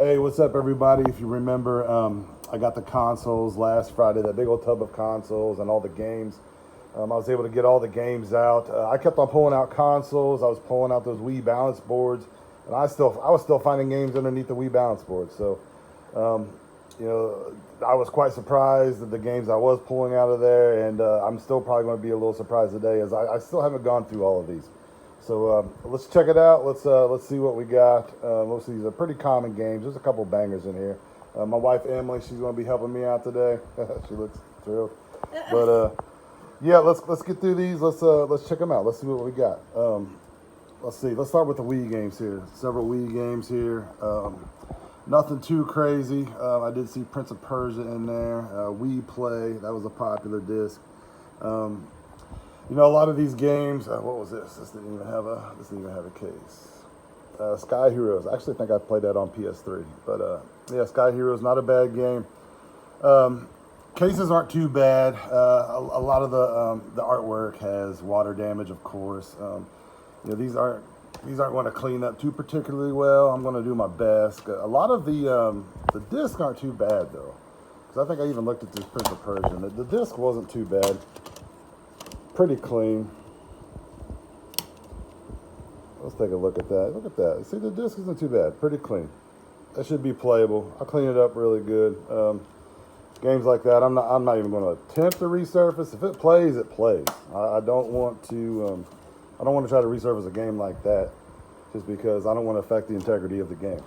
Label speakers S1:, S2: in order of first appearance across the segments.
S1: Hey, what's up, everybody? If you remember, I got the consoles last Friday, that big old tub of consoles and all the games. I was able to get all the games out. I kept on pulling out consoles. I was pulling out those Wii balance boards, and I was still finding games underneath the Wii balance board. So, um, I was quite surprised at the games I was pulling out of there, and I'm still probably going to be a little surprised today, as I still haven't gone through all of these. So let's check it out. Let's see what we got. Most of these are pretty common games. There's a couple bangers in here. My wife Emily, she's going to be helping me out today. She looks thrilled. But yeah, let's get through these. Let's check them out. Let's see what we got. Let's see. Let's start with the Wii games here. Several Wii games here. Nothing too crazy. I did see Prince of Persia in there. Wii Play, that was a popular disc. A lot of these games. What was this? This didn't even have a case. Sky Heroes. I actually think I played that on PS3. But yeah, Sky Heroes, not a bad game. Cases aren't too bad. A lot of the artwork has water damage, of course. These aren't going to clean up too particularly well. I'm going to do my best. A lot of the discs aren't too bad though, because I think I even looked at this Prince of Persia. The disc wasn't too bad. Pretty clean. Let's take a look at that. Look at that. See, the disc isn't too bad. Pretty clean. That should be playable. I'll clean it up really good. Games like that, I'm not even going to attempt to resurface. If it plays, it plays. I don't want to. I don't want to try to resurface a game like that, just because I don't want to affect the integrity of the game.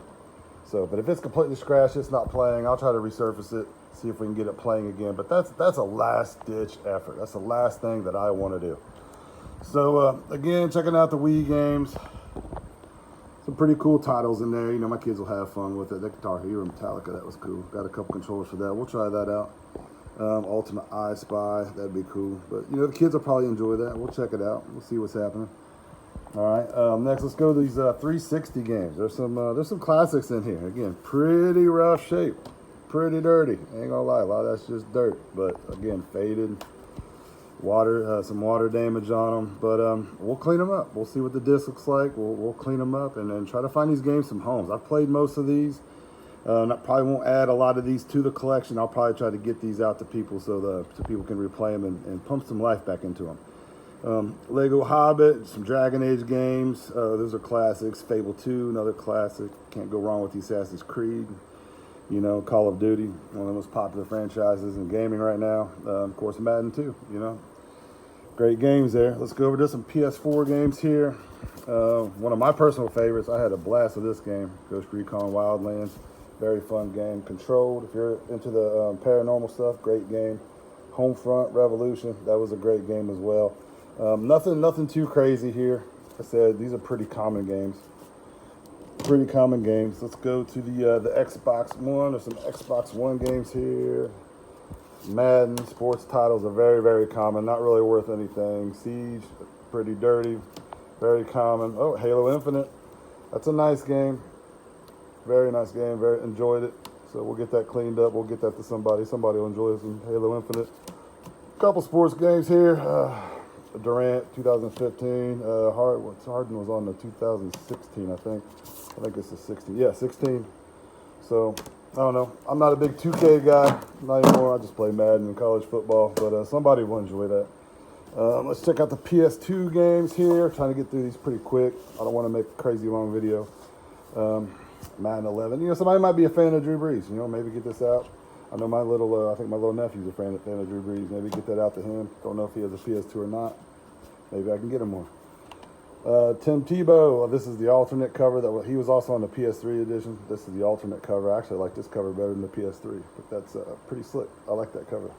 S1: So, but if it's completely scratched, it's not playing, I'll try to resurface it, see if we can get it playing again. But that's a last-ditch effort. That's the last thing that I want to do. So, again, checking out the Wii games. Some pretty cool titles in there. My kids will have fun with it. The Guitar Hero Metallica, that was cool. Got a couple controllers for that. We'll try that out. Ultimate I Spy, that'd be cool. But, the kids will probably enjoy that. We'll check it out. We'll see what's happening. All right, next let's go to these 360 games. There's some classics in here. Again, pretty rough shape, pretty dirty. Ain't gonna lie, a lot of that's just dirt. But again, faded, water, some water damage on them. But we'll clean them up. We'll see what the disc looks like. We'll clean them up and then try to find these games some homes. I've played most of these. I probably won't add a lot of these to the collection. I'll probably try to get these out to people so people can replay them and pump some life back into them. Lego Hobbit, some Dragon Age games. Those are classics. Fable 2, another classic. Can't go wrong with the Assassin's Creed. Call of Duty, one of the most popular franchises in gaming right now. Of course, Madden 2, Great games there. Let's go over to some PS4 games here. One of my personal favorites. I had a blast with this game. Ghost Recon Wildlands. Very fun game. Controlled. If you're into the paranormal stuff, great game. Homefront Revolution. That was a great game as well. Nothing too crazy here. Like I said, these are pretty common games. Let's go to the Xbox One. There's some Xbox One games here. Madden, sports titles are very, very common. Not really worth anything. Siege, pretty dirty. Very common. Oh, Halo Infinite. That's a nice game. Very nice game. Very enjoyed it. So we'll get that cleaned up. We'll get that to somebody. Somebody will enjoy some Halo Infinite. Couple sports games here. Durant, 2015. Harden was on the 2016, I think. I think it's the 16. Yeah, 16. So, I don't know. I'm not a big 2K guy. Not anymore. I just play Madden and college football. But somebody will enjoy that. Let's check out the PS2 games here. Trying to get through these pretty quick. I don't want to make a crazy long video. Madden 11. Somebody might be a fan of Drew Brees. Maybe get this out. I know I think my little nephew's a fan of Drew Brees. Maybe get that out to him. Don't know if he has a PS2 or not. Maybe I can get him one. Tim Tebow. This is the alternate cover. He was also on the PS3 edition. This is the alternate cover. I actually like this cover better than the PS3, but that's pretty slick. I like that cover.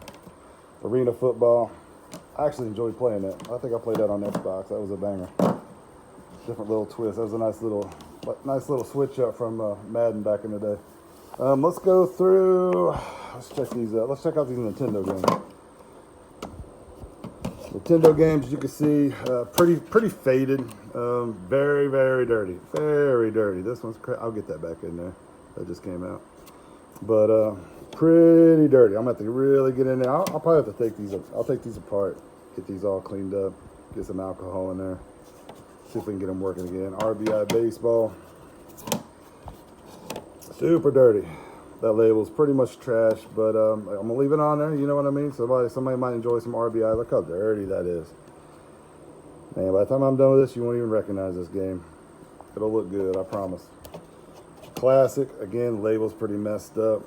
S1: Arena Football. I actually enjoyed playing that. I think I played that on Xbox. That was a banger. Different little twist. That was a nice little switch up from Madden back in the day. Let's go through. Let's check these out. Let's check out these Nintendo games. Nintendo games, as you can see, pretty faded. Very, very dirty. Very dirty. This one's I'll get that back in there. That just came out. But pretty dirty. I'm gonna have to really get in there. I'll probably have to take these. I'll take these apart, get these all cleaned up, get some alcohol in there. See if we can get them working again. RBI Baseball. Super dirty. That label's pretty much trash, but I'm gonna leave it on there. You know what I mean? Somebody might enjoy some RBI. Look how dirty that is. Man, by the time I'm done with this, you won't even recognize this game. It'll look good, I promise. Classic. Again, label's pretty messed up,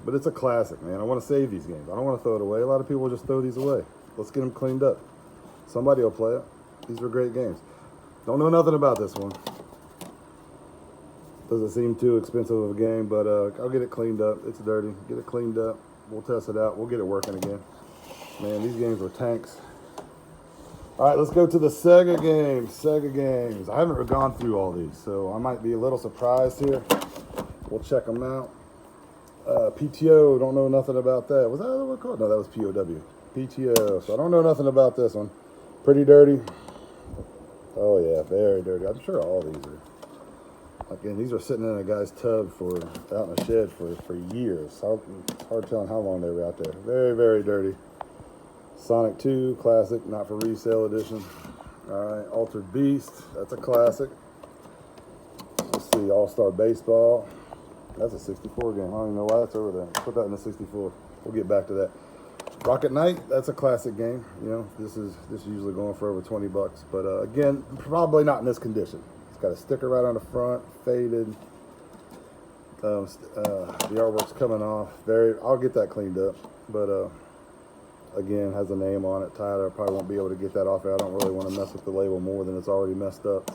S1: but it's a classic, man. I want to save these games. I don't want to throw it away. A lot of people just throw these away. Let's get them cleaned up. Somebody will play it. These were great games. Don't know nothing about this one. Doesn't seem too expensive of a game, but I'll get it cleaned up. It's dirty. Get it cleaned up. We'll test it out. We'll get it working again. Man, these games were tanks. All right, let's go to the Sega games. Sega games. I haven't gone through all these, so I might be a little surprised here. We'll check them out. PTO, don't know nothing about that. Was that what it was called? No, that was POW. PTO. So I don't know nothing about this one. Pretty dirty. Oh, yeah, very dirty. I'm sure all these are. Again, these are sitting in a guy's tub out in a shed for years. It's hard telling how long they were out there. Very, very dirty. Sonic 2, classic, not for resale edition. All right, Altered Beast, that's a classic. Let's see, All-Star Baseball. That's a 64 game. I don't even know why that's over there. Put that in the 64. We'll get back to that. Rocket Knight, that's a classic game. You know, this is usually going for over $20, but again, probably not in this condition. It's got a sticker right on the front, faded. The artwork's coming off. I'll get that cleaned up, but again, has a name on it. Tyler probably won't be able to get that off there. I don't really want to mess with the label more than it's already messed up,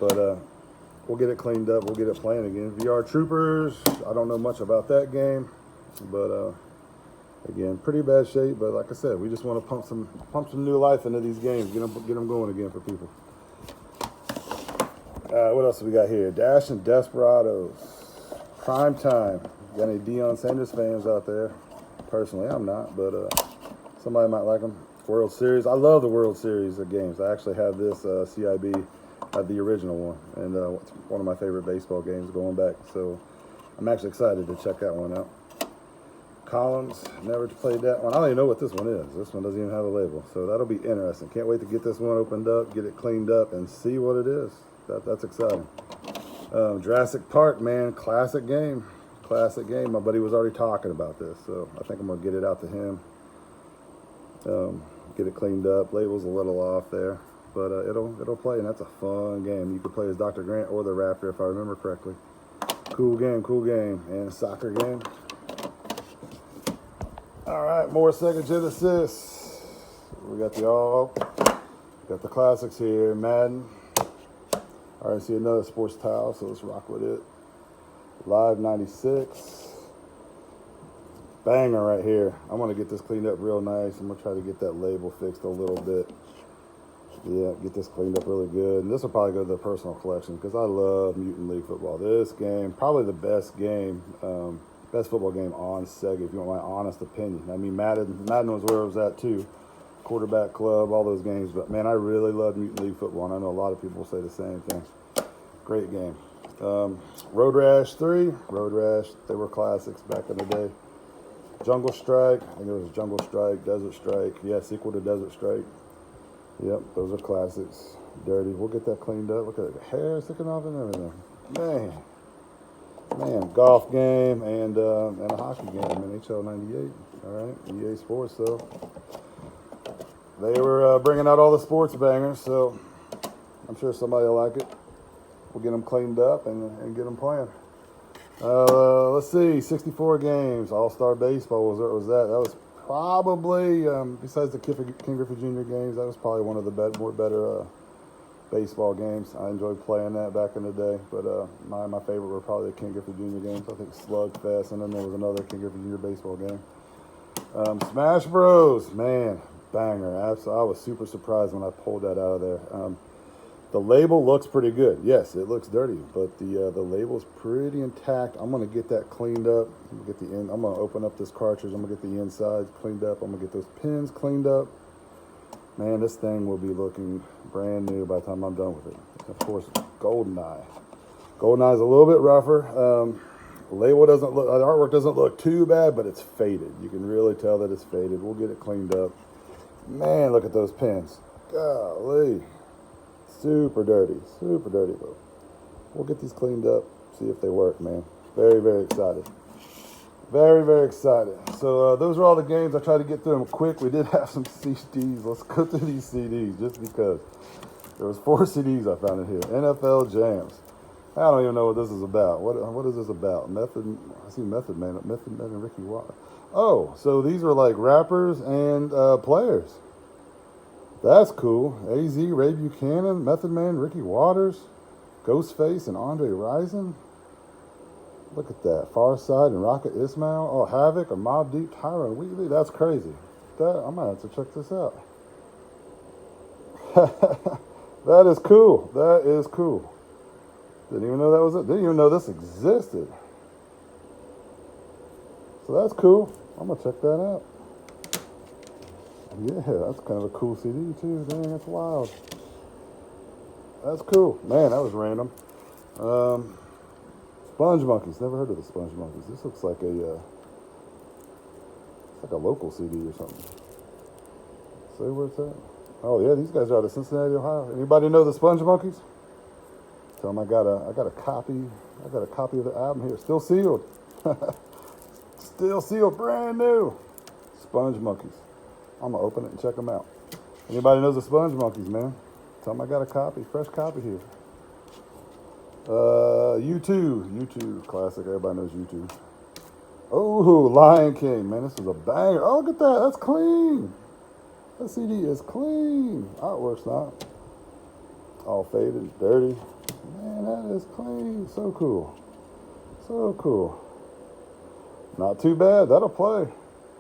S1: but we'll get it cleaned up. We'll get it playing again. VR Troopers, I don't know much about that game, but again, pretty bad shape. But like I said, we just want to pump some new life into these games. Get them going again for people. What else we got here? Dash and Desperados. Prime time. Got any Deion Sanders fans out there? Personally, I'm not, but somebody might like them. World Series. I love the World Series of games. I actually have this CIB, the original one, and it's one of my favorite baseball games going back. So I'm actually excited to check that one out. Columns. Never played that one. I don't even know what this one is. This one doesn't even have a label. So that'll be interesting. Can't wait to get this one opened up, get it cleaned up, and see what it is. That's exciting. Jurassic Park, man. Classic game. Classic game. My buddy was already talking about this, so I think I'm going to get it out to him. Get it cleaned up. Label's a little off there, but it'll play, and that's a fun game. You could play as Dr. Grant or the Raptor, if I remember correctly. Cool game. And soccer game. All right, more Sega Genesis. We got the classics here. Madden. All right, see another sports tile, so let's rock with it. Live 96. Banger right here. I'm going to get this cleaned up real nice. I'm going to try to get that label fixed a little bit. Yeah, get this cleaned up really good. And this will probably go to the personal collection because I love Mutant League Football. This game, probably the best game, best football game on Sega, if you want my honest opinion. I mean, Madden was where it was at too. Quarterback Club, all those games. But, man, I really love Mutant League Football, and I know a lot of people say the same thing. Great game. Road Rash 3. Road Rash, they were classics back in the day. Jungle Strike. I think it was Jungle Strike, Desert Strike. Yeah, sequel to Desert Strike. Yep, those are classics. Dirty. We'll get that cleaned up. Look at the hair sticking off and everything. Man, golf game and a hockey game, NHL 98. All right, EA Sports, so they were bringing out all the sports bangers, so I'm sure somebody will like it. We'll get them cleaned up and get them playing. Let's see, 64 games. All-Star Baseball was that. That was probably, besides the King Griffey Jr. games, that was probably one of the better baseball games. I enjoyed playing that back in the day, but my favorite were probably the King Griffey Jr. games. I think Slugfest, and then there was another King Griffey Jr. baseball game. Smash Bros, man, banger. I was super surprised when I pulled that out of there. The label looks pretty good. Yes, it looks dirty, but the label's pretty intact. I'm gonna get that cleaned up. I'm gonna open up this cartridge. I'm gonna get the insides cleaned up. I'm gonna get those pins cleaned up. Man, this thing will be looking brand new by the time I'm done with it. Of course, GoldenEye. GoldenEye's a little bit rougher. The label the artwork doesn't look too bad, but it's faded. You can really tell that it's faded. We'll get it cleaned up. Man, look at those pins. Golly. Super dirty, but we'll get these cleaned up, see if they work, man. Very, very excited. Very, very excited. So those are all the games. I tried to get through them quick. We did have some CDs. Let's go through these CDs just because. There was 4 CDs I found in here. NFL Jams. I don't even know what this is about. What is this about? I see Method Man and Ricky Watt. Oh, so these are like rappers and players. That's cool. AZ, Ray Buchanan, Method Man, Ricky Waters, Ghostface, and Andre Rison. Look at that. Farside and Rocket Ismail. Oh, Havoc, a Mobb Deep, Tyron Wheatley. That's crazy. I might have to check this out. That is cool. That is cool. Didn't even know that was it. Didn't even know this existed. So that's cool. I'm going to check that out. Yeah, that's kind of a cool CD too. Dang, that's wild. That's cool. Man, that was random. Sponge Monkeys. Never heard of the Sponge Monkeys. This looks like it's like a local CD or something. Say where it's at. Oh yeah, these guys are out of Cincinnati, Ohio. Anybody know the Sponge Monkeys? Tell them I got a copy. I got a copy of the album here, still sealed. Still sealed, brand new. Sponge Monkeys. I'm gonna open it and check them out. Anybody knows the Sponge Monkeys, man? Tell them I got a copy, fresh copy here. U2 classic. Everybody knows U2. Oh, Lion King, man, this is a banger. Oh, look at that. That's clean. That CD is clean. Artwork's not all faded, dirty. Man, that is clean. So cool. So cool. Not too bad. That'll play.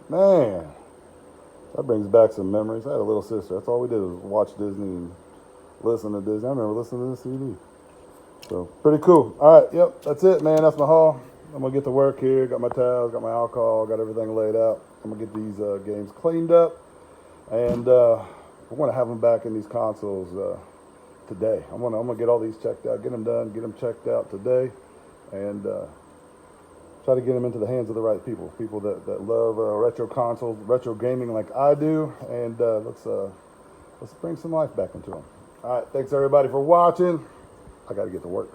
S1: Man, that brings back some memories. I had a little sister. That's all we did was watch Disney and listen to Disney. I remember listening to this CD. So, pretty cool. All right, yep, that's it, man. That's my haul. I'm going to get to work here. Got my towels, got my alcohol, got everything laid out. I'm going to get these games cleaned up. And we're going to have them back in these consoles today. I'm gonna get all these checked out, get them done, get them checked out today, and try to get them into the hands of the right people that love retro consoles, retro gaming like I do, and let's bring some life back into them. All right, thanks everybody for watching. I got to get to work.